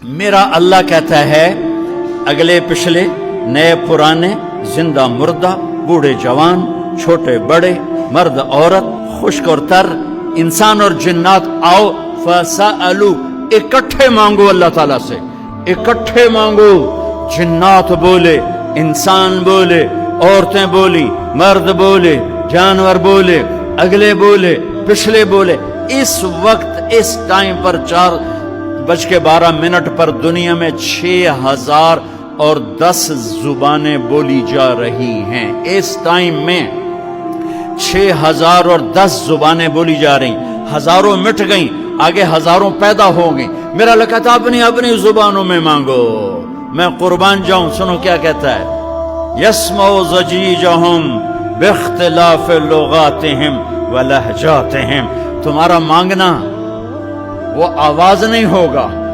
मेरा अल्लाह कहता है अगले पिछले, नए पुराने, जिंदा मुर्दा, बूढ़े जवान, छोटे बड़े, मर्द औरत, खुश्क और तर, इंसान और जिन्नात, आओ फसअलू, इकट्ठे मांगो अल्लाह ताला से, इकट्ठे मांगो। जिन्नात बोले, इंसान बोले, औरतें बोली, मर्द बोले, जानवर बोले, अगले बोले, पिछले बोले। इस वक्त इस टाइम पर 4:12 पर दुनिया में 6010 जुबानें बोली जा रही हैं। इस टाइम में 6010 जुबानें बोली जा रही, हजारों मिट गई, आगे हजारों पैदा हो गई। मेरा अल्लाह कहता अपनी अपनी जुबानों में मांगो, मैं कुर्बान जाऊं। सुनो क्या कहता है, यस्मौ ज़जीजहुम बिख्तिलाफ लुगातिहिम व लहजातिहिम। तुम्हारा मांगना वो आवाज नहीं होगा,